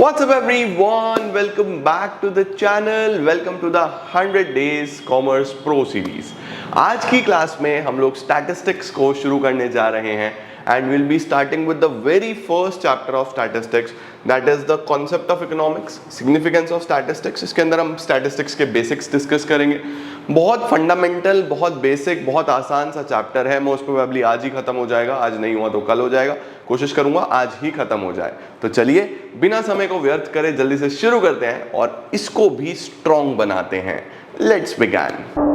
What's up everyone? Welcome back to the channel. Welcome to the 100 Days Commerce Pro Series. आज की class में हम लोग statistics को शुरू करने जा रहे हैं and we'll be starting with the very first chapter of statistics, that is the concept of economics, significance of statistics. इसके अंदर हम statistics के basics डिस्कस करेंगे. बहुत फंडामेंटल, बहुत बेसिक, बहुत आसान सा चैप्टर है. मोस्ट प्रोबेबली आज ही खत्म हो जाएगा, आज नहीं हुआ तो कल हो जाएगा. कोशिश करूंगा आज ही खत्म हो जाए. तो चलिए बिना समय को व्यर्थ करे जल्दी से शुरू करते हैं और इसको भी स्ट्रॉन्ग बनाते हैं. Let's begin.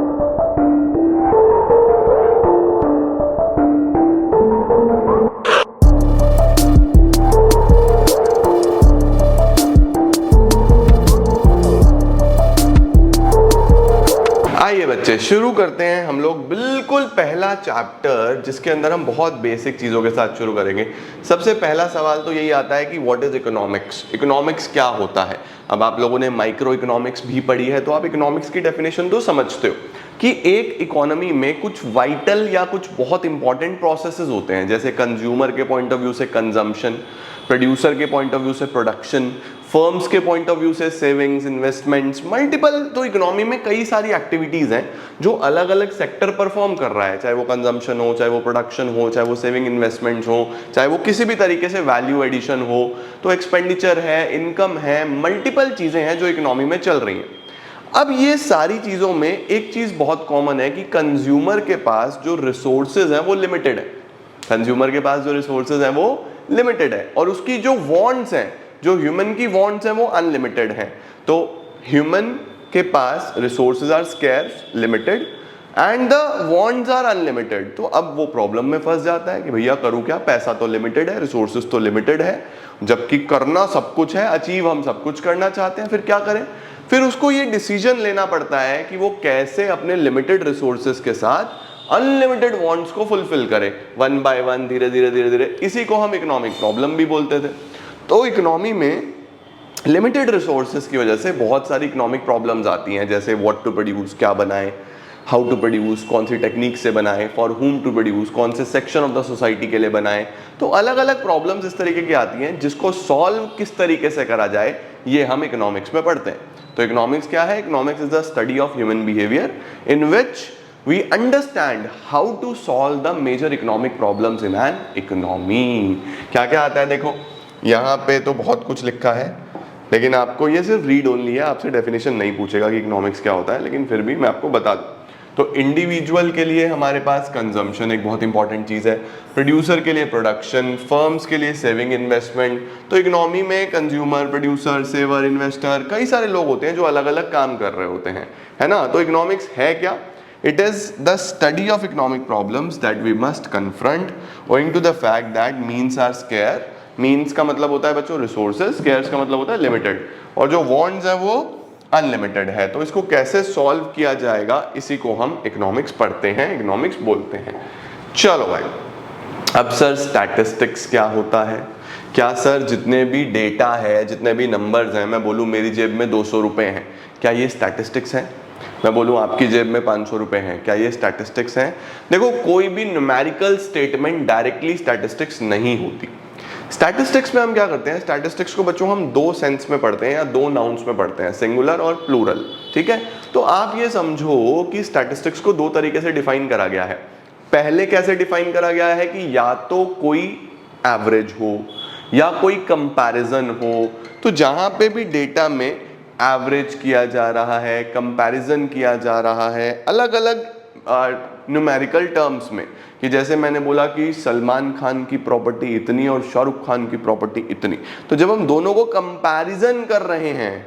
आइए बच्चे शुरू करते हैं. हम लोग बिल्कुल पहला चैप्टर जिसके अंदर हम बहुत बेसिक चीज़ों के साथ शुरू करेंगे. सबसे पहला सवाल तो यही आता है कि व्हाट इज इकोनॉमिक्स. इकोनॉमिक्स क्या होता है. अब आप लोगों ने माइक्रो इकोनॉमिक्स भी पढ़ी है तो आप इकोनॉमिक्स की डेफिनेशन तो समझते हो कि एक इकोनॉमी में कुछ वाइटल या कुछ बहुत इंपॉर्टेंट प्रोसेसेस होते हैं, जैसे कंज्यूमर के पॉइंट ऑफ व्यू से कंजम्पशन, प्रोड्यूसर के पॉइंट ऑफ व्यू से प्रोडक्शन, फर्म्स के पॉइंट ऑफ व्यू से सेविंग्स, इन्वेस्टमेंट्स, मल्टीपल. तो इकोनॉमी में कई सारी एक्टिविटीज हैं जो अलग अलग सेक्टर परफॉर्म कर रहा है, चाहे वो कंजम्पशन हो, चाहे वो प्रोडक्शन हो, चाहे वो सेविंग इन्वेस्टमेंट्स हो, चाहे वो किसी भी तरीके से वैल्यू एडिशन हो. तो एक्सपेंडिचर है, इनकम है, मल्टीपल चीजें हैं जो इकोनॉमी में चल रही हैं. अब ये सारी चीजों में एक चीज बहुत कॉमन है कि कंज्यूमर के पास जो रिसोर्सेज हैं वो लिमिटेड है. कंज्यूमर के पास जो रिसोर्सेज हैं वो लिमिटेड है और उसकी जो वांट्स हैं, जो ह्यूमन की वांट्स हैं वो अनलिमिटेड हैं. तो ह्यूमन के पास resources are scarce, limited, and the wants are unlimited. तो अब वो प्रॉब्लम में फंस जाता है कि भैया करूं क्या, पैसा तो लिमिटेड है, रिसोर्सेज तो लिमिटेड है, जबकि करना सब कुछ है, अचीव हम सब कुछ करना चाहते हैं. फिर क्या करें. फिर उसको ये डिसीजन लेना पड़ता है कि वो कैसे अपने लिमिटेड रिसोर्सेज के साथ अनलिमिटेड वांट्स को फुलफिल करे, वन बाय वन, धीरे धीरे धीरे धीरे. इसी को हम इकोनॉमिक प्रॉब्लम भी बोलते थे. तो इकोनॉमी में लिमिटेड रिसोर्सेज की वजह से बहुत सारी इकोनॉमिक प्रॉब्लम्स आती हैं, जैसे व्हाट टू प्रोड्यूस, क्या बनाएं, हाउ टू प्रोड्यूस, कौन सी टेक्निक से बनाएं, फॉर हुम टू प्रोड्यूस, कौन से सेक्शन ऑफ द सोसाइटी के लिए बनाएं. तो अलग अलग प्रॉब्लम्स इस तरीके की आती हैं जिसको सॉल्व किस तरीके से करा जाए ये हम इकोनॉमिक्स में पढ़ते हैं. तो इकोनॉमिक्स क्या है. Economics is the study of human behaviour in which we understand how to solve the major economic problems in an economy. क्या क्या आता है देखो, यहाँ पे तो बहुत कुछ लिखा है लेकिन आपको ये सिर्फ रीड ओनली है, आपसे डेफिनेशन नहीं पूछेगा कि इकोनॉमिक्स क्या होता है, लेकिन फिर भी मैं आपको बता दूं. तो इंडिविजुअल के लिए हमारे पास कंजम्पशन एक बहुत इंपॉर्टेंट चीज़ है, प्रोड्यूसर के लिए प्रोडक्शन, फर्म्स के लिए सेविंग, इन्वेस्टमेंट. तो इकोनॉमी में कंज्यूमर, प्रोड्यूसर, सेवर, इन्वेस्टर, कई सारे लोग होते हैं जो अलग अलग काम कर रहे होते हैं, है ना. तो इकोनॉमिक्स है क्या. It is the study of economic problems that we must confront owing to the fact that means are scarce. Means का मतलब होता है बच्चों resources, scarce का मतलब होता है limited, और जो wants है वो unlimited है. तो इसको कैसे solve किया जाएगा इसी को हम economics पढ़ते हैं, economics बोलते हैं. चलो भाई, अब सर statistics क्या होता है. क्या सर जितने भी डेटा है, जितने भी नंबर्स हैं, मैं बोलूँ मेरी जेब में 200 रुपये हैं, क्या ये स्टैटिस्टिक्स है. मैं बोलूँ आपकी जेब में 500 रुपये हैं, क्या ये स्टैटिस्टिक्स हैं. देखो, कोई भी न्यूमेरिकल स्टेटमेंट डायरेक्टली स्टैटिस्टिक्स नहीं होती. स्टैटिस्टिक्स में हम क्या करते हैं, स्टैटिस्टिक्स को बच्चों हम दो सेंस में पढ़ते हैं या दो नाउन्स में पढ़ते हैं, सिंगुलर और प्लूरल. ठीक है. तो आप ये समझो कि स्टैटिस्टिक्स को दो तरीके से डिफाइन करा गया है. पहले कैसे डिफाइन करा गया है कि या तो कोई एवरेज हो या कोई कंपैरिजन हो. तो जहां पे भी डेटा में एवरेज किया जा रहा है, कंपैरिजन किया जा रहा है अलग अलग न्यूमेरिकल टर्म्स में, कि जैसे मैंने बोला कि सलमान खान की प्रॉपर्टी इतनी और शाहरुख खान की प्रॉपर्टी इतनी, तो जब हम दोनों को कंपैरिजन कर रहे हैं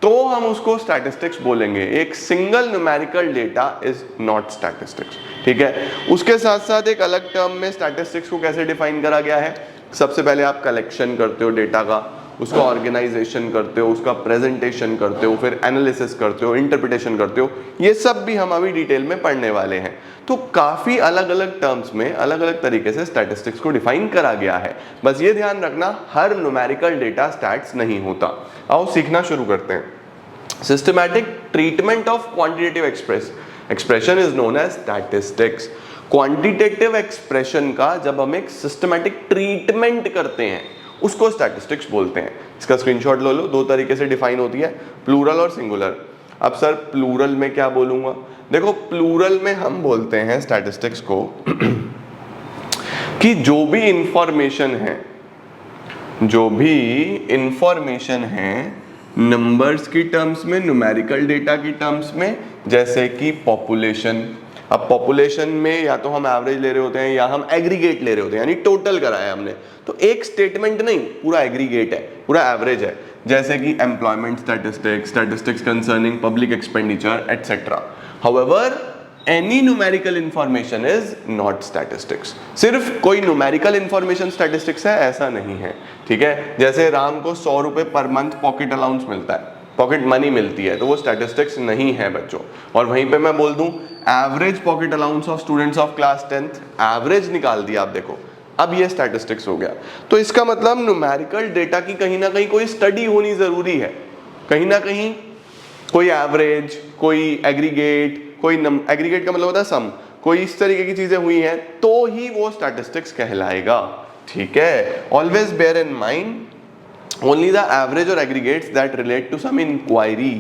तो हम उसको स्टैटिस्टिक्स बोलेंगे. एक single numerical data is not statistics. ठीक है. उसके साथ साथ एक अलग टर्म में स्टैटिस्टिक्स को कैसे डिफाइन करा गया है. सबसे पहले आप कलेक्शन करते हो डेटा का, उसका ऑर्गेनाइजेशन करते हो, उसका प्रेजेंटेशन करते हो, फिर एनालिसिस करते हो, इंटरप्रिटेशन करते हो. ये सब भी हम अभी डिटेल में पढ़ने वाले हैं. तो काफ़ी अलग अलग टर्म्स में अलग अलग तरीके से स्टैटिस्टिक्स को डिफाइन करा गया है. बस ये ध्यान रखना, हर न्यूमेरिकल डेटा स्टैट्स नहीं होता. आओ सीखना शुरू करते हैं. Systematic treatment of quantitative expression is known as statistics. Quantitative expression का जब हम एक सिस्टमैटिक ट्रीटमेंट करते हैं उसको स्टैटिस्टिक्स बोलते हैं. इसका स्क्रीनशॉट लो, 2 तरीके से डिफाइन होती है, प्लूरल और सिंगुलर। अब सर प्लूरल में क्या बोलूंगा? देखो प्लूरल में हम बोलते हैं स्टैटिस्टिक्स को कि जो भी इंफॉर्मेशन है नंबर्स की टर्म्स में, न्यूमेरिकल डेटा की टर्म्स में, जैसे कि पॉपुलेशन। अब पॉपुलेशन में या तो हम एवरेज ले रहे होते हैं या हम एग्रीगेट ले रहे होते हैं, यानी टोटल कराया हमने, तो एक स्टेटमेंट नहीं, पूरा एग्रीगेट है, पूरा एवरेज है। जैसे कि employment statistics, statistics concerning public expenditure etcetera. However any numerical information is not statistics. सिर्फ कोई न्यूमेरिकल इंफॉर्मेशन स्टैटिस्टिक्स है ऐसा नहीं है, ठीक है। जैसे राम को 100 रुपए पर मंथ पॉकेट अलाउंस मिलता है, पॉकेट मनी मिलती है, तो वो स्टैटिस्टिक्स नहीं है बच्चों। और वहीं पे मैं बोल दूं average pocket allowance of students of class 10th, average निकाल दिया आप देखो, अब ये स्टैटिस्टिक्स हो गया। तो इसका मतलब न्यूमेरिकल डेटा की कहीं ना कहीं कोई स्टडी होनी जरूरी है, कहीं ना कहीं कोई एवरेज, कोई एग्रीगेट, कोई एग्रीगेट का मतलब होता है सम, कोई इस तरीके की चीजें हुई हैं तो ही वो स्टैटिस्टिक्स कहलाएगा, ठीक है। Always bear in mind only the average और aggregates that relate to some inquiry.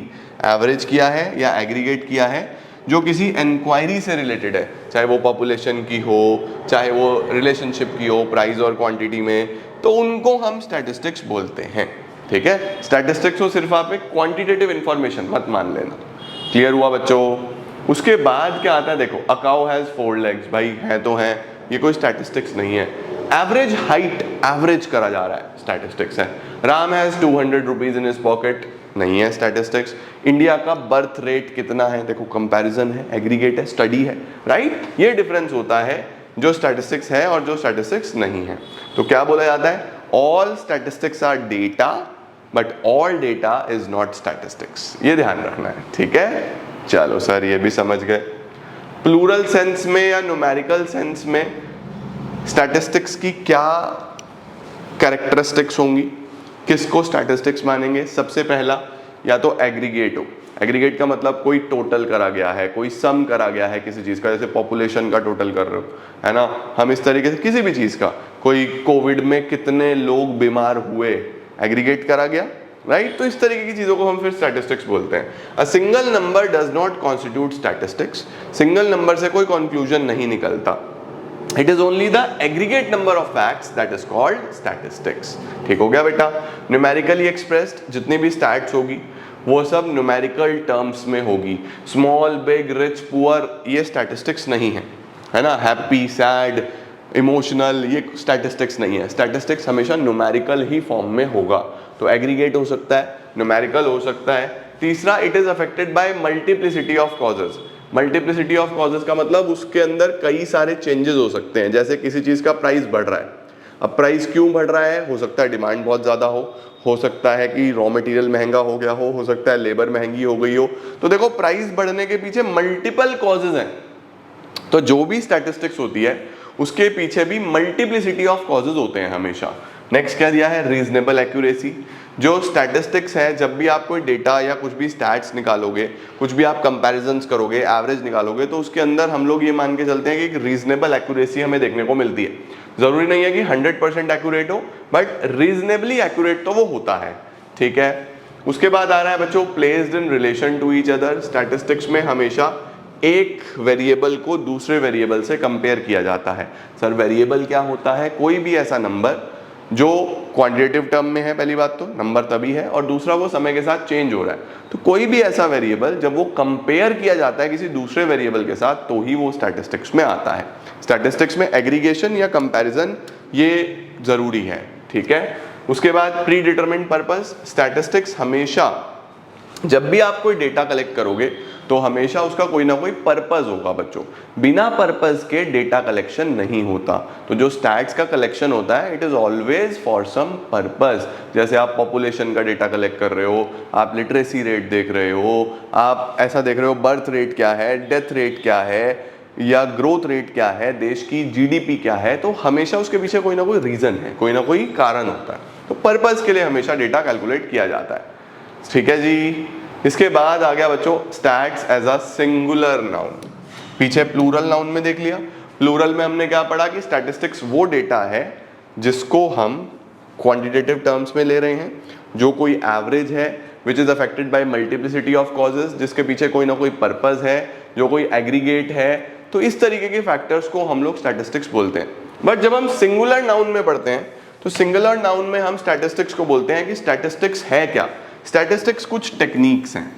Average किया है या एग्रीगेट किया है जो किसी इंक्वायरी से रिलेटेड है, चाहे वो पॉपुलेशन की हो, चाहे वो रिलेशनशिप की हो प्राइस और क्वांटिटी में, तो उनको हम स्टैटिस्टिक्स बोलते हैं, ठीक है। स्टैटिस्टिक्स को सिर्फ आप एक क्वांटिटेटिव इंफॉर्मेशन मत मान लेना। क्लियर हुआ बच्चों? उसके बाद क्या आता है देखो, अ काउ हैज 4 legs, भाई है तो है, ये कोई स्टैटिस्टिक्स नहीं है। एवरेज हाइट एवरेज करा जा रहा है, स्टैटिस्टिक्स है। Ram has 200 rupees in his pocket, नहीं है स्टैटिस्टिक्स। इंडिया का बर्थ रेट कितना है, देखो कंपैरिजन है, एग्रीगेट है, स्टडी है, राइट। ये डिफरेंस होता है जो स्टैटिस्टिक्स है और जो स्टैटिस्टिक्स नहीं है। तो क्या बोला जाता है, all statistics are data but all data is not statistics, ये ध्यान रखना है, ठीक है। चलो सर ये भी समझ गए। प्लूरल सेंस में या न्यूमेरिकल सेंस में स्टैटिस्टिक्स की क्या कैरेक्टरिस्टिक्स होंगी, किसको स्टैटिस्टिक्स मानेंगे? सबसे पहला या तो एग्रीगेट हो, एग्रीगेट का मतलब कोई टोटल करा गया है, कोई सम करा गया है किसी चीज का, जैसे पॉपुलेशन का टोटल कर रहे हो, है ना, हम इस तरीके से किसी भी चीज का, कोई कोविड में कितने लोग बीमार हुए, एग्रीगेट करा गया, राइट। तो इस तरीके की चीजों को हम फिर स्टैटिस्टिक्स बोलते हैं। A single number does not constitute statistics, single number से कोई कंक्लूजन नहीं निकलता। It is only the aggregate number of facts that is called statistics, ठीक हो गया बेटा। न्यूमेरिकली एक्सप्रेस्ड जितनी भी स्टैट्स होगी वो सब न्यूमेरिकल टर्म्स में होगी। स्मॉल, बिग, रिच, पुअर, ये स्टैटिस्टिक्स नहीं है ना। हैप्पी, सैड, इमोशनल, ये स्टैटिस्टिक्स नहीं है। स्टैटिस्टिक्स हमेशा न्यूमेरिकल ही फॉर्म में होगा। तो एग्रीगेट हो सकता है, न्यूमेरिकल हो सकता है। तीसरा, it is affected by multiplicity of causes. Multiplicity of causes का मतलब उसके अंदर कई सारे चेंजेस हो सकते हैं। जैसे किसी चीज का प्राइस बढ़ रहा है, अब प्राइस क्यों बढ़ रहा है? हो सकता है डिमांड बहुत ज्यादा हो सकता है कि रॉ मटेरियल महंगा हो गया हो सकता है लेबर महंगी हो गई हो। तो देखो प्राइस बढ़ने के पीछे मल्टीपल कॉजेज हैं। तो जो भी स्टैटिस्टिक्स होती है उसके पीछे भी मल्टीप्लिसिटी ऑफ कॉजेज होते हैं हमेशा। नेक्स्ट क्या दिया है? Reasonable accuracy. जो स्टैटिस्टिक्स है, जब भी आप कोई डेटा या कुछ भी स्टैट्स निकालोगे, कुछ भी आप कंपैरिजन्स करोगे, एवरेज निकालोगे, तो उसके अंदर हम लोग ये मान के चलते हैं कि एक रीजनेबल एक्यूरेसी हमें देखने को मिलती है। जरूरी नहीं है कि 100% एक्यूरेट हो, बट रीजनेबली एक्यूरेट तो वो होता है, ठीक है। उसके बाद आ रहा है बच्चों placed in relation to each other. Statistics में हमेशा एक वेरिएबल को दूसरे वेरिएबल से कंपेयर किया जाता है। सर वेरिएबल क्या होता है? कोई भी ऐसा नंबर जो क्वांटिटेटिव टर्म में है, पहली बात तो नंबर तभी है, और दूसरा वो समय के साथ चेंज हो रहा है। तो कोई भी ऐसा वेरिएबल जब वो कंपेयर किया जाता है किसी दूसरे वेरिएबल के साथ तो ही वो स्टैटिस्टिक्स में आता है। स्टैटिस्टिक्स में एग्रीगेशन या कंपैरिजन ये जरूरी है, ठीक है। उसके बाद प्री डिटरमिन्ड पर्पस। स्टैटिस्टिक्स हमेशा जब भी आप कोई डेटा कलेक्ट करोगे तो हमेशा उसका कोई ना कोई पर्पस होगा बच्चों। बिना पर्पस के डेटा कलेक्शन नहीं होता। तो जो स्टैट्स का कलेक्शन होता है it is always for some purpose. जैसे आप पॉपुलेशन का डेटा कलेक्ट कर रहे हो, आप लिटरेसी रेट देख रहे हो, आप ऐसा देख रहे हो बर्थ रेट क्या है, डेथ रेट क्या है, या ग्रोथ रेट क्या है, देश की जीडीपी क्या है, तो हमेशा उसके पीछे कोई ना कोई रीजन है, कोई ना कोई कारण होता है। तो पर्पस के लिए हमेशा डेटा कैलकुलेट किया जाता है, ठीक है जी। इसके बाद आ गया बच्चों stats as a singular noun. पीछे प्लूरल नाउन में देख लिया। प्लूरल में हमने क्या पढ़ा कि स्टैटिस्टिक्स वो डेटा है जिसको हम क्वांटिटेटिव टर्म्स में ले रहे हैं, जो कोई एवरेज है which is affected by multiplicity of causes, जिसके पीछे कोई ना कोई पर्पज है, जो कोई एग्रीगेट है, तो इस तरीके के फैक्टर्स को हम लोग स्टैटिस्टिक्स बोलते हैं। बट जब हम सिंगुलर नाउन में पढ़ते हैं तो सिंगुलर नाउन में हम स्टैटिस्टिक्स को बोलते हैं कि स्टैटिस्टिक्स है क्या। स्टैटिस्टिक्स कुछ टेक्निक्स हैं,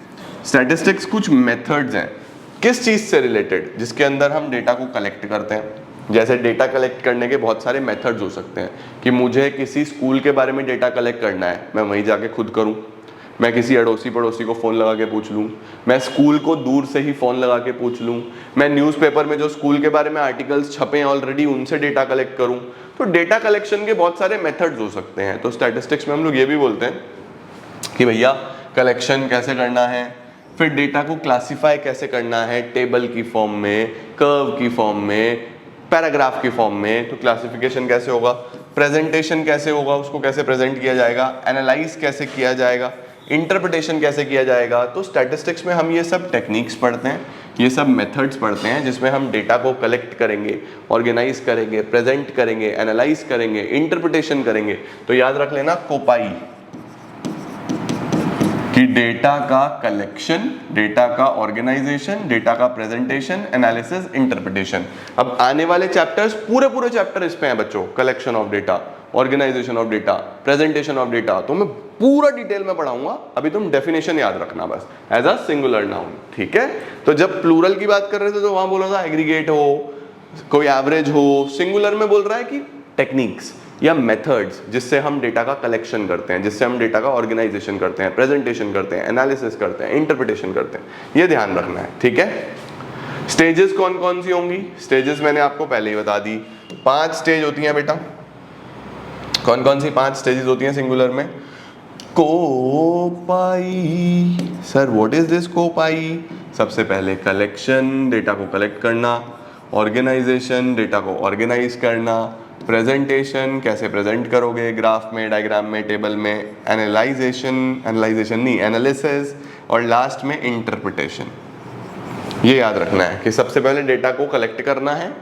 स्टैटिस्टिक्स कुछ मेथड्स हैं, किस चीज से रिलेटेड, जिसके अंदर हम डेटा को कलेक्ट करते हैं। जैसे डेटा कलेक्ट करने के बहुत सारे मेथड्स हो सकते हैं कि मुझे किसी स्कूल के बारे में डेटा कलेक्ट करना है, मैं वहीं जाके खुद करूं, मैं किसी अड़ोसी पड़ोसी को फ़ोन लगा के पूछ लूं, मैं स्कूल को दूर से ही फ़ोन लगा के पूछ लूं, मैं न्यूज़पेपर में जो स्कूल के बारे में आर्टिकल्स छपे हैं ऑलरेडी उनसे डेटा कलेक्ट करूं। तो डेटा कलेक्शन के बहुत सारे मेथड्स हो सकते हैं। तो स्टैटिस्टिक्स में हम लोग ये भी बोलते हैं कि भैया कलेक्शन कैसे करना है, फिर डेटा को क्लासीफाई कैसे करना है, टेबल की फॉर्म में, कर्व की फॉर्म में, पैराग्राफ की फॉर्म में, तो क्लासिफिकेशन कैसे होगा, प्रेजेंटेशन कैसे होगा, उसको कैसे प्रेजेंट किया जाएगा, एनालाइज कैसे किया जाएगा, इंटरप्रिटेशन कैसे किया जाएगा। तो स्टैटिस्टिक्स में हम ये सब टेक्निक्स पढ़ते हैं, ये सब मेथड्स पढ़ते हैं, जिसमें हम डेटा को कलेक्ट करेंगे, ऑर्गेनाइज करेंगे, प्रेजेंट करेंगे, एनालाइज करेंगे, इंटरप्रिटेशन करेंगे। तो याद रख लेना कोपाई कि डेटा का कलेक्शन, डेटा का ऑर्गेनाइजेशन, डेटा का प्रेजेंटेशन, एनालिसिस, इंटरप्रिटेशन। अब आने वाले चैप्टर्स पूरे चैप्टर इस पे हैं बच्चों, collection of data, organisation of data, presentation of data, तो मैं पूरा डिटेल में पढ़ाऊंगा। अभी तुम डेफिनेशन याद रखना बस, एज अ सिंगुलर नाउन, ठीक है। तो जब प्लूरल की बात कर रहे थे तो वहां बोला था एग्रीगेट हो, कोई एवरेज हो। सिंगुलर में बोल रहा है कि टेक्निक्स या मेथड्स जिससे हम डेटा का कलेक्शन करते हैं, जिससे हम डेटा का ऑर्गेनाइजेशन करते हैं, प्रेजेंटेशन करते हैं, एनालिसिस करते हैं, इंटरप्रिटेशन करते हैं, ये ध्यान रखना है, ठीक है। स्टेजेस कौन कौन सी होंगी, स्टेजेस मैंने आपको पहले ही बता दी, 5 स्टेज होती हैं बेटा। कौन कौन सी 5 स्टेजेस होती हैं सिंगुलर में? कोपाई। सर व्हाट इज दिस कोपाई? सबसे पहले कलेक्शन, डेटा को कलेक्ट करना, ऑर्गेनाइजेशन, डेटा को ऑर्गेनाइज करना, प्रेजेंटेशन, कैसे प्रेजेंट करोगे, ग्राफ में, डायग्राम में, टेबल में, एनालाइजेशन नहीं, एनालिसिस, और लास्ट में इंटरप्रिटेशन। ये याद रखना है कि सबसे पहले डेटा को कलेक्ट करना है,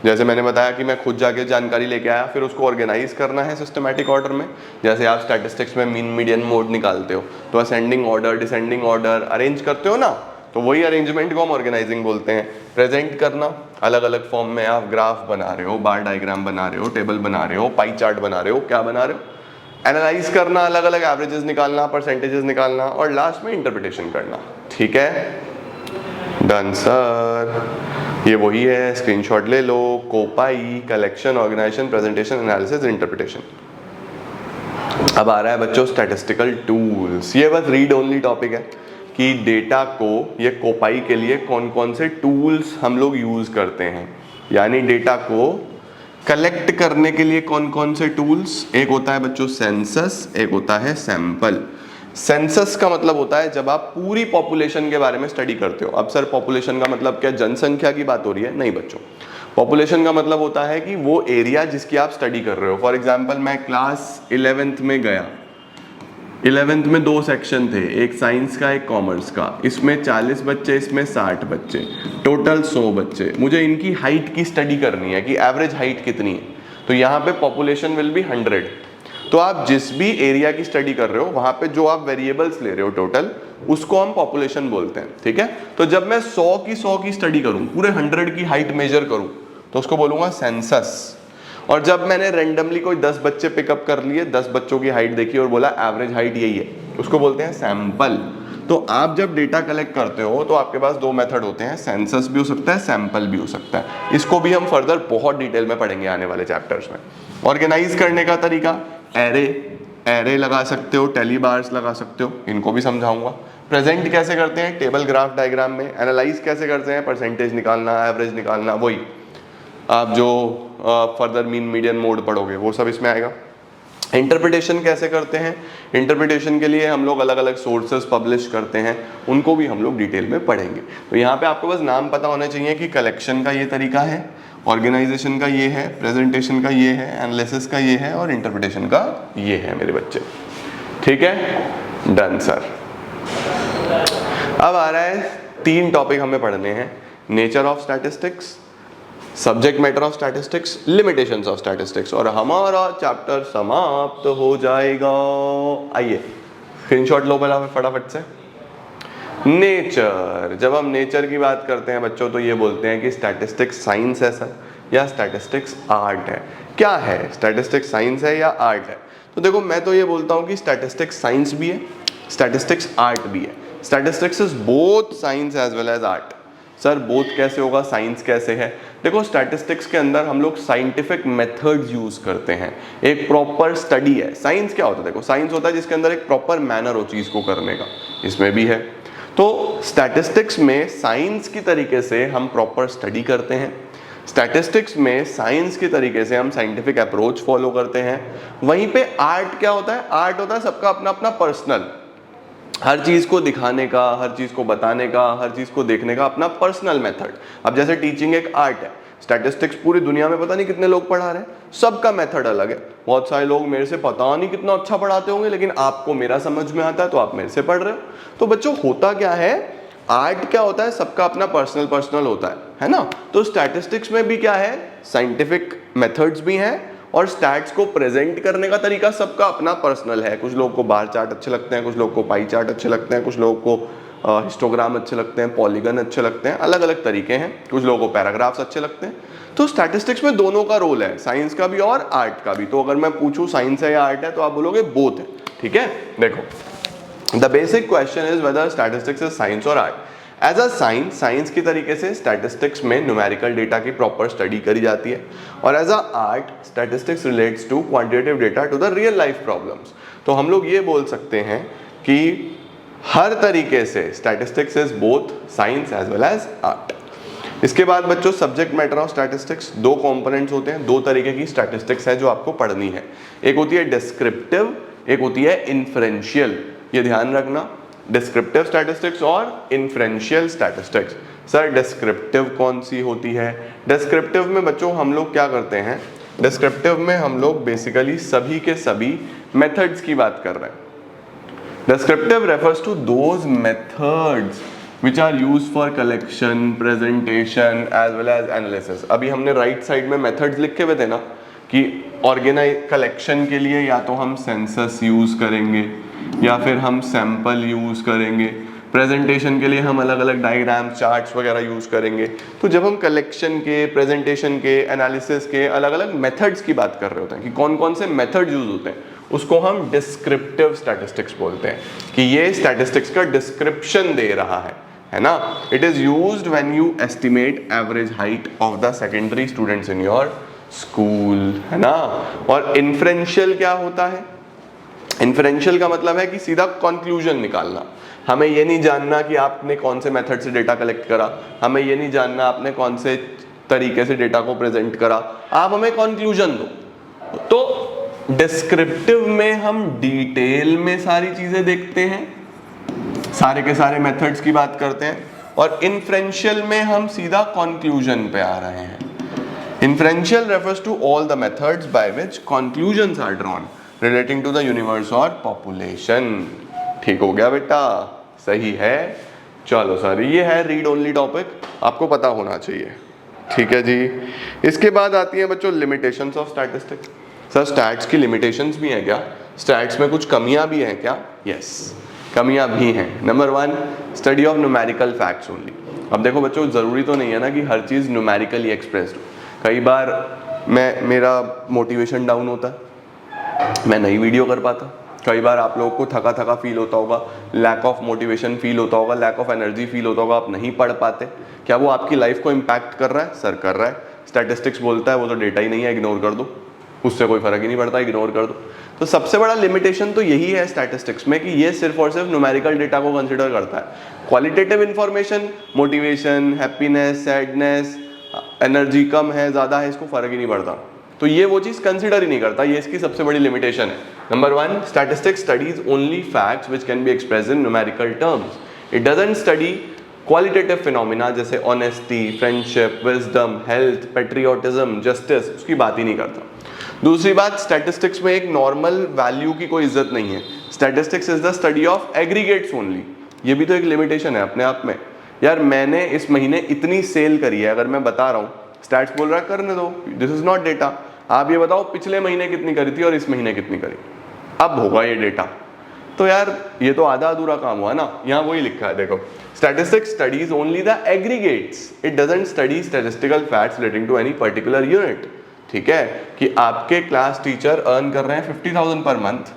जैसे मैंने बताया कि मैं खुद जाके जानकारी लेके आया, फिर उसको ऑर्गेनाइज करना है सिस्टमैटिक ऑर्डर में। जैसे आप स्टैटिस्टिक्स में मीन मीडियन मोड निकालते हो तो ascending order, descending order arrange करते हो ना, तो वही अरेंजमेंट को हम ऑर्गेनाइजिंग बोलते हैं। प्रेजेंट करना, अलग अलग फॉर्म में आप ग्राफ बना रहे हो, बार डायग्राम बना रहे हो, टेबल बना रहे हो, पाई चार्ट बना रहे हो, क्या बना रहे हो, एनालाइज करना, अलग अलग एवरेजेस निकालना, परसेंटेजेस निकालना, और लास्ट में इंटरप्रिटेशन करना, ठीक है। डन सर, ये वही है, स्क्रीनशॉट ले लो। कोपाई, collection, organisation, presentation, analysis, interpretation. अब आ रहा है बच्चों स्टैटिस्टिकल टूल्स। ये बस रीड ओनली टॉपिक है कि डेटा को, ये कोपाई के लिए कौन कौन से टूल्स हम लोग यूज करते हैं, यानी डेटा को कलेक्ट करने के लिए कौन कौन से टूल्स। एक होता है बच्चों सेंसस, एक होता है सैंपल। सेंसस का मतलब होता है जब आप पूरी पॉपुलेशन के बारे में स्टडी करते हो। अब सर पॉपुलेशन का मतलब क्या, जनसंख्या की बात हो रही है? नहीं बच्चों, पॉपुलेशन का मतलब होता है कि वो एरिया जिसकी आप स्टडी कर रहे हो। फॉर एग्जांपल मैं क्लास 11th में गया, 11th में 2 सेक्शन थे, एक साइंस का, एक कॉमर्स का। इसमें 40 बच्चे, इसमें 60 बच्चे, टोटल 100 बच्चे। मुझे इनकी हाइट की स्टडी करनी है कि एवरेज हाइट कितनी है, तो यहाँ पे पॉपुलेशन विल बी 100। तो आप जिस भी एरिया की स्टडी कर रहे हो वहां पे जो आप वेरिएबल्स ले रहे हो टोटल, उसको हम पॉपुलेशन बोलते हैं, ठीक है। तो जब मैं 100 की स्टडी करूं, पूरे 100 की हाइट मेजर करूं, तो उसको बोलूंगा सेंसस। और जब मैंने रैंडमली कोई 10 बच्चे पिकअप कर लिए, 10 बच्चों की हाइट देखी और बोला एवरेज हाइट यही है, उसको बोलते हैं सैंपल। तो आप जब डेटा कलेक्ट करते हो तो आपके पास 2 मेथड होते हैं, सेंसस भी हो सकता है, सैंपल भी हो सकता है। इसको भी हम फर्दर बहुत डिटेल में पढ़ेंगे आने वाले चैप्टर्स में। ऑर्गेनाइज करने का तरीका, एरे लगा सकते हो, टेली बार्स लगा सकते हो, इनको भी समझाऊंगा। प्रेजेंट कैसे करते हैं, टेबल, ग्राफ, डायग्राम में। एनालाइज कैसे करते हैं, परसेंटेज निकालना, एवरेज निकालना, वही आप जो फर्दर मीन मीडियन मोड पढ़ोगे वो सब इसमें आएगा। इंटरप्रिटेशन कैसे करते हैं, इंटरप्रिटेशन के लिए हम लोग अलग अलग सोर्सेज पब्लिश करते हैं, उनको भी हम लोग डिटेल में पढ़ेंगे। तो यहाँ पे आपको बस नाम पता होने चाहिए कि कलेक्शन का ये तरीका है, ऑर्गेनाइजेशन का ये है, प्रेजेंटेशन का ये है, एनालिसिस का ये है, और इंटरप्रिटेशन का ये है मेरे बच्चे, ठीक है। Done sir. अब आ रहा है 3 टॉपिक हमें पढ़ने हैं, nature of statistics, subject matter of statistics, limitations of statistics, और हमारा चैप्टर समाप्त हो जाएगा। आइए स्क्रीनशॉट लो पहला फटाफट से। नेचर, जब हम नेचर की बात करते हैं बच्चों तो ये बोलते हैं कि स्टैटिस्टिक्स साइंस है सर या स्टैटिस्टिक्स आर्ट है। क्या है, स्टैटिस्टिक्स साइंस है या आर्ट है? तो देखो मैं तो ये बोलता हूँ कि स्टैटिस्टिक्स साइंस भी है, स्टैटिस्टिक्स आर्ट भी है। Statistics is both science as well as art. Sir both कैसे होगा, साइंस कैसे है? देखो स्टैटिस्टिक्स के अंदर हम लोग साइंटिफिक मेथड्स यूज करते हैं, एक प्रॉपर स्टडी है। साइंस क्या होता है? देखो साइंस होता है जिसके अंदर एक प्रॉपर मैनर हो चीज को करने का, इसमें भी है। तो स्टैटिस्टिक्स में साइंस की तरीके से हम प्रॉपर स्टडी करते हैं, स्टैटिस्टिक्स में साइंस की तरीके से हम साइंटिफिक अप्रोच फॉलो करते हैं। वहीं पे आर्ट क्या होता है? आर्ट होता है सबका अपना अपना पर्सनल, हर चीज को दिखाने का, हर चीज को बताने का, हर चीज को देखने का अपना पर्सनल मेथड। अब जैसे टीचिंग एक आर्ट है, स्टैटिस्टिक्स पूरी दुनिया में पता नहीं कितने लोग पढ़ा रहे हैं, सबका मेथड अलग है। बहुत सारे लोग मेरे से पता नहीं कितना अच्छा पढ़ाते होंगे, लेकिन आपको मेरा समझ में आता है तो आप मेरे से पढ़ रहे हो। तो बच्चों होता क्या है, आर्ट क्या होता है, सबका अपना पर्सनल होता है ना? तो स्टैटिस्टिक्स में भी क्या है, साइंटिफिक मेथड्स भी हैं और स्टैट्स को प्रेजेंट करने का तरीका सबका अपना पर्सनल है। कुछ लोगों को बार चार्ट अच्छे लगते हैं, कुछ लोगों को पाई चार्ट अच्छे लगते हैं, कुछ लोगों को हिस्टोग्राम अच्छे लगते हैं, पॉलीगन अच्छे लगते हैं, अलग अलग तरीके हैं। कुछ लोगों को पैराग्राफ्स अच्छे लगते हैं। तो स्टैटिस्टिक्स में दोनों का रोल है, साइंस का भी और आर्ट का भी। तो अगर मैं पूछूं साइंस है या आर्ट है तो आप बोलोगे बोथ है। ठीक है, देखो the basic question is whether statistics is science और art. As a science, science की तरीके से स्टैटिस्टिक्स में न्यूमेरिकल डेटा की प्रॉपर स्टडी करी जाती है, और as a art statistics relates to quantitative data to the real life problems. तो हम लोग ये बोल सकते हैं कि हर तरीके से statistics is both science as well as art. इसके बाद बच्चों सब्जेक्ट मैटर ऑफ स्टैटिस्टिक्स, दो कंपोनेंट्स होते हैं, दो तरीके की स्टैटिस्टिक्स है जो आपको पढ़नी है। एक होती है डिस्क्रिप्टिव, एक होती है इन्फ्रेंशियल। ये ध्यान रखना, डिस्क्रिप्टिव स्टैटिस्टिक्स और इन्फ्रेंशियल स्टैटिस्टिक्स। सर डिस्क्रिप्टिव कौन सी होती है? डिस्क्रिप्टिव में बच्चों हम लोग क्या करते हैं, डिस्क्रिप्टिव में हम लोग बेसिकली सभी के सभी मेथड्स की बात कर रहे हैं। Descriptive refers to those methods which are used for collection, presentation as well as analysis। अभी हमने राइट साइड में मेथड्स लिखे हुए थे ना कि ऑर्गेनाइज कलेक्शन के लिए या तो हम सेंसस यूज करेंगे या फिर हम सैंपल यूज करेंगे, प्रेजेंटेशन के लिए हम अलग अलग डायग्राम चार्ट्स वगैरह यूज करेंगे। तो जब हम कलेक्शन के, प्रेजेंटेशन के, एनालिसिस के अलग अलग मेथड्स की बात कर रहे होते हैं कि कौन कौन से मेथड यूज होते हैं, उसको हम डिस्क्रिप्टिव स्टैटिस्टिक्स बोलते हैं कि ये स्टैटिस्टिक्स का डिस्क्रिप्शन दे रहा है ना? It is used when you estimate average height of the secondary students in your school, है ना? और इन्फ्रेंशियल क्या होता है? इन्फ्रेंशियल का मतलब है कि सीधा कंक्लूजन निकालना। हमें ये नहीं जानना कि आपने कौन से मेथड से डेटा कलेक्ट करा, हमें ये नहीं जानना आपने कौन से तरीके से डेटा को प्रेजेंट करा, आप हमें कंक्लूजन दो। तो डिस्क्रिप्टिव में हम डिटेल में सारी चीजें देखते हैं, सारे के सारे मेथड्स की बात करते हैं, और इन्फ्रेंशियल में हम सीधा कंक्लूजन पे आ रहे हैं। Inferential refers to all the methods by which conclusions are drawn relating to the universe और पॉपुलेशन। ठीक हो गया बेटा, सही है। चलो सर ये है रीड ओनली टॉपिक, आपको पता होना चाहिए। ठीक है जी। इसके बाद आती है बच्चों limitations of statistics. Sir stats की लिमिटेशंस भी हैं क्या? स्टैट्स में कुछ कमियां भी हैं क्या? यस, कमियां भी हैं। Number 1, study of numerical facts only. अब देखो बच्चों जरूरी तो नहीं है ना कि हर चीज न्यूमेरिकली एक्सप्रेस्ड हो। कई बार मेरा मोटिवेशन डाउन होता है, मैं नहीं वीडियो कर पाता। कई बार आप लोगों को थका थका फील होता होगा, लैक ऑफ मोटिवेशन फील होता होगा, लैक ऑफ एनर्जी फील होता होगा, आप नहीं पढ़ पाते। क्या वो आपकी लाइफ को इम्पैक्ट कर रहा है? सर कर रहा है। स्टैटिस्टिक्स बोलता है वो तो डेटा ही नहीं है, इग्नोर कर दो, उससे कोई फर्क ही नहीं पड़ता, इग्नोर कर दो। तो सबसे बड़ा लिमिटेशन तो यही है स्टैटिस्टिक्स में कि ये सिर्फ और सिर्फ न्यूमेरिकल डेटा को कंसीडर करता है। Qualitative information, motivation, happiness, sadness, energy कम है ज़्यादा है, इसको फर्क ही नहीं पड़ता। तो ये वो चीज़ कंसीडर ही नहीं करता, ये इसकी सबसे बड़ी लिमिटेशन है। Number 1, statistics studies only facts which can be expressed in numerical terms. It doesn't study qualitative phenomena जैसे honesty, friendship, wisdom, health, patriotism, justice, उसकी बात ही नहीं करता। दूसरी बात, स्टैटिस्टिक्स में एक नॉर्मल वैल्यू की कोई इज्जत नहीं है। Statistics is the study of aggregates only. ये भी तो एक लिमिटेशन है अपने आप में। यार मैंने इस महीने इतनी सेल करी है, अगर मैं बता रहा हूँ स्टैट्स बोल रहा है करने दो, दिस इज नॉट डेटा। आप ये बताओ पिछले महीने कितनी करी थी और इस महीने कितनी करी, अब होगा ये डेटा। तो यार ये तो आधा अधूरा काम हुआ ना। यहाँ वही लिखा है देखो, statistics studies only the aggregates, it doesn't study statistical facts relating to any particular unit. ठीक है, कि आपके क्लास टीचर अर्न कर रहे हैं 50,000 पर मंथ,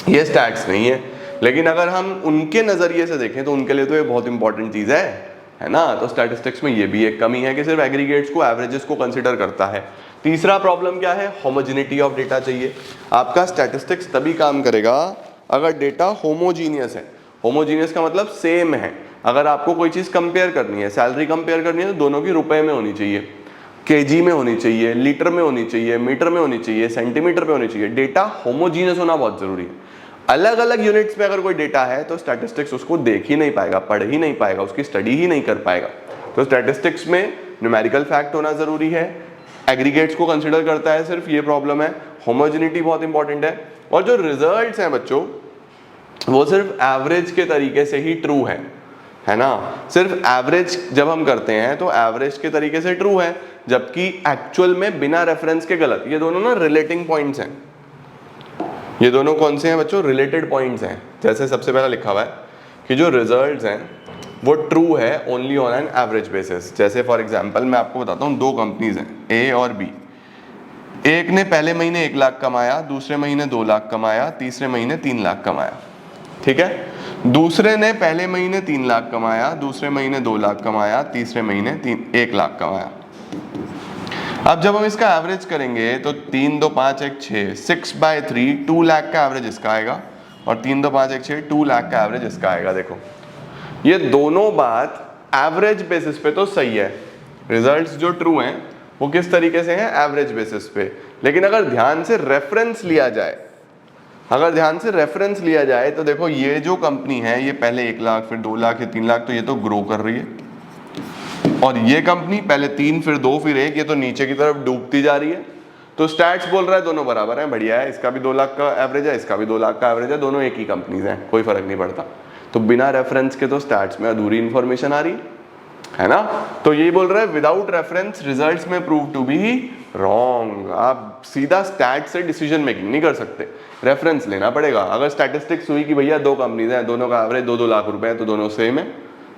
ये स्टैट्स नहीं है। लेकिन अगर हम उनके नजरिए से देखें तो उनके लिए तो ये बहुत इंपॉर्टेंट चीज है ना। तो स्टैटिस्टिक्स में ये भी एक कमी है कि सिर्फ एग्रीगेट्स को, एवरेजेस को कंसिडर करता है। तीसरा प्रॉब्लम क्या है, होमोजेनिटी ऑफ डेटा चाहिए। आपका स्टैटिस्टिक्स तभी काम करेगा अगर डेटा होमोजीनियस है। होमोजीनियस का मतलब सेम है। अगर आपको कोई चीज कंपेयर करनी है, सैलरी कंपेयर करनी है, तो दोनों की रुपए में होनी चाहिए, केजी में होनी चाहिए, लीटर में होनी चाहिए, मीटर में होनी चाहिए, सेंटीमीटर में होनी चाहिए। डेटा होमोजीनियस होना बहुत जरूरी है। अलग अलग यूनिट्स में अगर कोई डेटा है तो स्टैटिस्टिक्स उसको देख ही नहीं पाएगा, पढ़ ही नहीं पाएगा, उसकी स्टडी ही नहीं कर पाएगा। तो स्टैटिस्टिक्स में न्यूमेरिकल फैक्ट होना जरूरी है, एग्रीगेट्स को कंसिडर करता है सिर्फ, ये प्रॉब्लम है। होमोजेनिटी बहुत इंपॉर्टेंट है। और जो रिजल्ट्स हैं बच्चों, वो सिर्फ एवरेज के तरीके से ही ट्रू है ना। सिर्फ एवरेज जब हम करते हैं तो एवरेज के तरीके से ट्रू है, जबकि एक्चुअल में बिना रेफरेंस के गलत। ये दोनों ना रिलेटिंग पॉइंट्स हैं। ये दोनों कौन से हैं बच्चों, रिलेटेड पॉइंट्स हैं। जैसे सबसे पहला लिखा हुआ है कि जो रिजल्ट्स हैं वो ट्रू है only on an average basis. जैसे फॉर एग्जांपल मैं आपको बताता हूँ, दो कंपनीज हैं ए और बी। एक ने पहले महीने 1 लाख कमाया, दूसरे महीने 2 लाख कमाया, तीसरे महीने 3 लाख कमाया। ठीक है, दूसरे ने पहले महीने 3 लाख कमाया, दूसरे महीने 2 लाख कमाया, तीसरे महीने 1 लाख कमाया। अब जब हम इसका एवरेज करेंगे तो 3 2 5 1 6, 6/3 2 लाख का एवरेज इसका आएगा, और 3 2 5 1 6 2 लाख का एवरेज इसका आएगा। देखो ये दोनों बात एवरेज बेसिस पे तो सही है। रिजल्ट्स जो ट्रू हैं वो किस तरीके से हैं, एवरेज बेसिस पे। लेकिन अगर ध्यान से रेफरेंस लिया जाए, तो देखो ये जो कंपनी है ये पहले 1 लाख, फिर 2 लाख, फिर 3 लाख, तो ये तो ग्रो कर रही है। और ये कंपनी पहले 3, फिर 2, फिर 1, ये तो नीचे की तरफ डूबती जा रही है। तो स्टैट्स बोल रहा है दोनों बराबर हैं, बढ़िया है। इसका भी 2 लाख का एवरेज है, इसका भी 2 लाख का एवरेज है, दोनों एक ही कंपनीज हैं, कोई फर्क नहीं पड़ता। तो बिना रेफरेंस के तो स्टैट्स में अधूरी इंफॉर्मेशन आ रही है ना। तो ये बोल रहा है विदाउट रेफरेंस रिजल्ट्स में प्रूव टू बी रॉन्ग। आप सीधा स्टैट से डिसीजन मेकिंग नहीं कर सकते, रेफरेंस लेना पड़ेगा। अगर स्टैटिस्टिक्स हुई कि भैया 2 कंपनीज हैं, दोनों का एवरेज 2-2 लाख रुपए है, तो दोनों सेम है,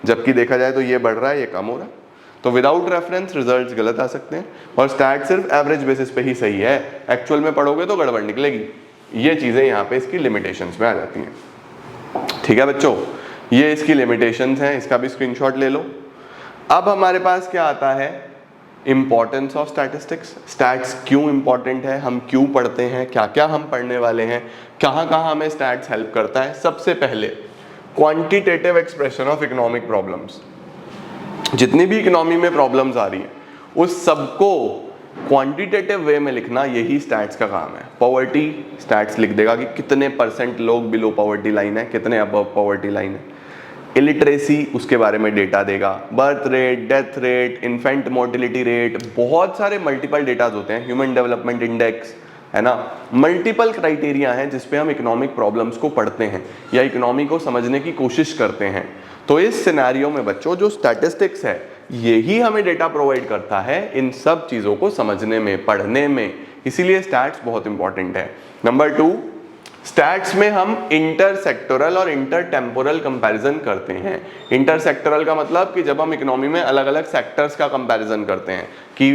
जबकि देखा जाए तो ये बढ़ रहा है, ये कम हो रहा है। तो विदाउट रेफरेंस रिजल्ट्स गलत आ सकते हैं। और स्टैट सिर्फ एवरेज बेसिस पे ही सही है, एक्चुअल में पढ़ोगे तो गड़बड़ निकलेगी। ये चीजें यहाँ पे इसकी लिमिटेशंस में आ जाती हैं। ठीक है बच्चों, ये इसकी लिमिटेशंस हैं, इसका भी स्क्रीनशॉट ले लो। अब हमारे पास क्या आता है, इंपॉर्टेंस ऑफ स्टैटिस्टिक्स। स्टैट्स क्यों इंपॉर्टेंट है, हम क्यों पढ़ते हैं, क्या क्या हम पढ़ने वाले हैं, कहाँ कहाँ हमें स्टैट्स हेल्प करता है। सबसे पहले quantitative expression of economic problems. जितनी भी इकोनॉमी में प्रॉब्लम्स आ रही हैं उस सबको क्वांटिटेटिव वे में लिखना, यही स्टैट्स का काम है। पॉवर्टी, स्टैट्स लिख देगा कि कितने % लोग बिलो पॉवर्टी लाइन है, कितने अबव पॉवर्टी लाइन है। इलिटरेसी, उसके बारे में डेटा देगा। Birth rate, death rate, infant mortality rate, बहुत सारे मल्टीपल डेटाज होते हैं। ह्यूमन डेवलपमेंट इंडेक्स, है ना। मल्टीपल क्राइटेरिया हैं जिस पे हम इकोनॉमिक प्रॉब्लम्स को पढ़ते हैं या इकोनॉमी को समझने की कोशिश करते हैं। तो इस सिनेरियो में बच्चों जो स्टैटिस्टिक्स है यही हमें डेटा प्रोवाइड करता है इन सब चीज़ों को समझने में, पढ़ने में। इसीलिए स्टैट्स बहुत इंपॉर्टेंट है। नंबर 2, स्टैट्स में हम इंटरसेक्टोरल और इंटरटेम्पोरल कंपैरिजन करते हैं। इंटरसेक्टोरल का मतलब कि जब हम इकोनॉमी में अलग अलग सेक्टर्स का कंपैरिजन करते हैं कि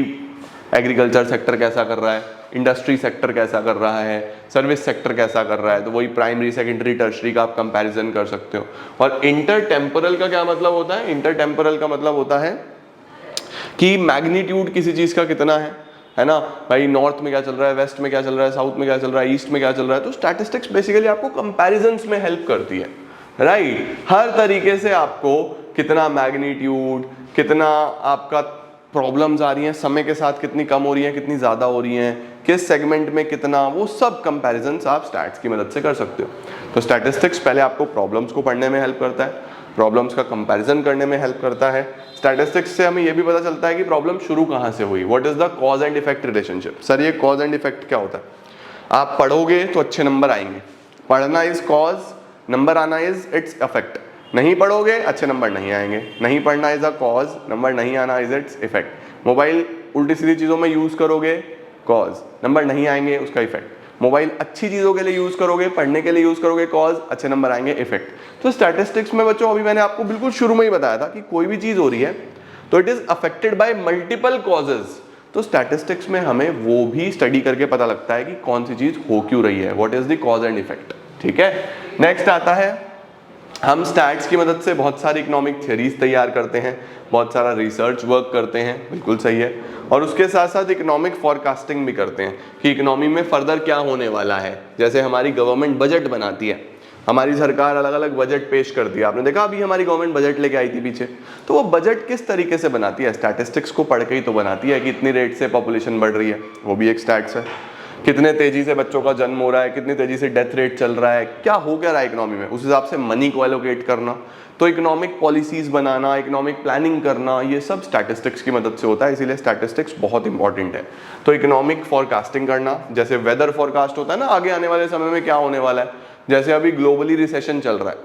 एग्रीकल्चर सेक्टर कैसा कर रहा है, इंडस्ट्री सेक्टर कैसा कर रहा है, सर्विस सेक्टर कैसा कर रहा है, तो वही प्राइमरी, सेकेंडरी, टर्शरी का आप कंपैरिजन कर सकते हो। और इंटरटेम्पोरल का क्या मतलब होता है, इंटरटेम्पोरल का मतलब होता है कि मैग्नीट्यूड किसी चीज का कितना है ना। भाई नॉर्थ में क्या चल रहा है, वेस्ट में क्या चल रहा है, साउथ में क्या चल रहा है, ईस्ट में क्या चल रहा है। तो स्टैटिस्टिक्स बेसिकली आपको कंपैरिजंस में हेल्प करती है, राइट। हर तरीके से आपको कितना मैग्नीट्यूड, कितना आपका प्रॉब्लम्स आ रही हैं, समय के साथ कितनी कम हो रही हैं, कितनी ज़्यादा हो रही हैं, किस सेगमेंट में कितना, वो सब कंपैरिजंस आप स्टैट्स की मदद से कर सकते हो। तो स्टैटिस्टिक्स पहले आपको प्रॉब्लम्स को पढ़ने में हेल्प करता है, प्रॉब्लम्स का कंपैरिजन करने में हेल्प करता है। स्टैटिस्टिक्स से हमें ये भी पता चलता है कि प्रॉब्लम शुरू कहाँ से हुई, what is the cause and effect relationship. Sir ये कॉज एंड इफेक्ट क्या होता है? आप पढ़ोगे तो अच्छे नंबर आएंगे, पढ़ना इज कॉज, नंबर आना इज इट्स इफेक्ट। नहीं पढ़ोगे अच्छे नंबर नहीं आएंगे, नहीं पढ़ना इज अ कॉज, नंबर नहीं आना इज इट्स इफेक्ट। मोबाइल उल्टी सीधी चीज़ों में यूज़ करोगे, कॉज, नंबर नहीं आएंगे, उसका इफेक्ट। मोबाइल अच्छी चीज़ों के लिए यूज़ करोगे, पढ़ने के लिए यूज़ करोगे, कॉज, अच्छे नंबर आएंगे, इफेक्ट। तो स्टैटिस्टिक्स में बच्चों अभी मैंने आपको बिल्कुल शुरू में ही बताया था कि कोई भी चीज़ हो रही है तो it is affected by multiple causes. तो स्टैटिस्टिक्स में हमें वो भी स्टडी करके पता लगता है कि कौन सी चीज़ हो क्यों रही है, what is the cause and effect. ठीक है, नेक्स्ट आता है, हम स्टैट्स की मदद से बहुत सारी इकोनॉमिक थ्योरीज तैयार करते हैं, बहुत सारा रिसर्च वर्क करते हैं, बिल्कुल सही है, और उसके साथ साथ इकोनॉमिक फॉरकास्टिंग भी करते हैं कि इकोनॉमी में फर्दर क्या होने वाला है। जैसे हमारी गवर्नमेंट बजट बनाती है, हमारी सरकार अलग अलग बजट पेश करती है, आपने देखा अभी हमारी गवर्नमेंट बजट लेके आई थी पीछे, तो वो बजट किस तरीके से बनाती है, स्टैटिस्टिक्स को पढ़ के ही तो बनाती है कि इतनी रेट से पॉपुलेशन बढ़ रही है, वो भी एक स्टैट्स है। कितने तेजी से बच्चों का जन्म हो रहा है, कितनी तेजी से डेथ रेट चल रहा है, क्या हो क्या रहा है इकोनॉमी में, उस हिसाब से मनी को एलोकेट करना, तो इकोनॉमिक पॉलिसीज बनाना, इकोनॉमिक प्लानिंग करना, ये सब स्टैटिस्टिक्स की मदद से होता है, इसीलिए स्टैटिस्टिक्स बहुत इंपॉर्टेंट है। तो इकोनॉमिक फॉरकास्टिंग करना, जैसे वेदर फॉरकास्ट होता है ना, आगे आने वाले समय में क्या होने वाला है, जैसे अभी ग्लोबली रिसेशन चल रहा है,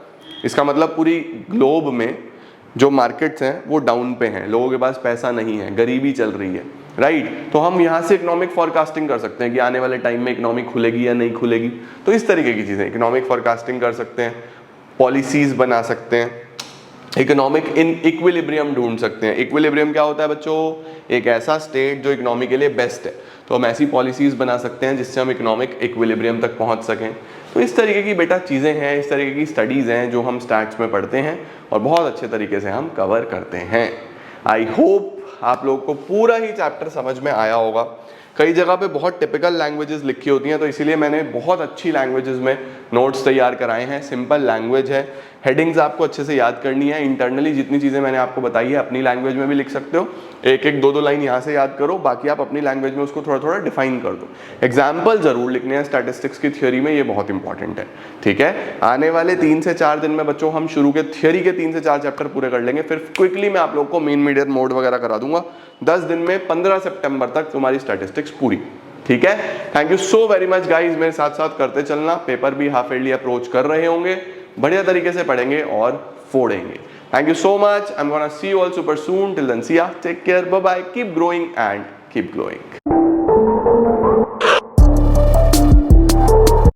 इसका मतलब पूरी ग्लोब में जो मार्केट्स हैं वो डाउन पे हैं, लोगों के पास पैसा नहीं है, गरीबी चल रही है, राइट। तो हम यहाँ से इकोनॉमिक फॉरकास्टिंग कर सकते हैं कि आने वाले टाइम में इकोनॉमी खुलेगी या नहीं खुलेगी, तो इस तरीके की चीज़ें इकोनॉमिक फॉरकास्टिंग कर सकते हैं, पॉलिसीज बना सकते हैं, इकोनॉमिक इन इक्विलिब्रियम ढूंढ सकते हैं। इक्विलिब्रियम क्या होता है बच्चों, एक ऐसा स्टेट जो इकोनॉमी के लिए बेस्ट है, तो हम ऐसी पॉलिसीज बना सकते हैं जिससे हम इकोनॉमिक इक्विलिब्रियम तक पहुंच सकें। तो इस तरीके की बेटा चीज़ें हैं, इस तरीके की स्टडीज़ हैं जो हम स्टैट्स में पढ़ते हैं और बहुत अच्छे तरीके से हम कवर करते हैं। आई होप आप लोग को पूरा ही चैप्टर समझ में आया होगा। कई जगह पे बहुत टिपिकल लैंग्वेजेस लिखी होती हैं, तो इसीलिए मैंने बहुत अच्छी लैंग्वेजेस में नोट्स तैयार कराए हैं, सिंपल लैंग्वेज है, हेडिंग्स आपको अच्छे से याद करनी है, इंटरनली जितनी चीज़ें मैंने आपको बताई है अपनी लैंग्वेज में भी लिख सकते हो, एक एक दो दो लाइन यहाँ से याद करो, बाकी आप अपनी लैंग्वेज में उसको थोड़ा थोड़ा डिफाइन कर दो। एग्जाम्पल जरूर लिखने हैं स्टैटिस्टिक्स की थ्योरी में, ये बहुत इंपॉर्टेंट है। ठीक है, आने वाले 3 से 4 दिन में बच्चों हम शुरू के थ्योरी के 3 से 4 चैप्टर पूरे कर लेंगे, फिर क्विकली मैं आप लोग को मीन मीडियन मोड वगैरह करा दूंगा। 10 दिन में 15 सितंबर तक तुम्हारी स्टैटिस्टिक्स पूरी। ठीक है, thank you so very much guys, मेरे साथ साथ करते चलना, पेपर भी हाफ ईयरली अप्रोच कर रहे होंगे, बढ़िया तरीके से पढ़ेंगे और फोड़ेंगे। Thank you so much, I am gonna see you all super soon, till then see ya, take care, bye bye, keep growing and keep glowing.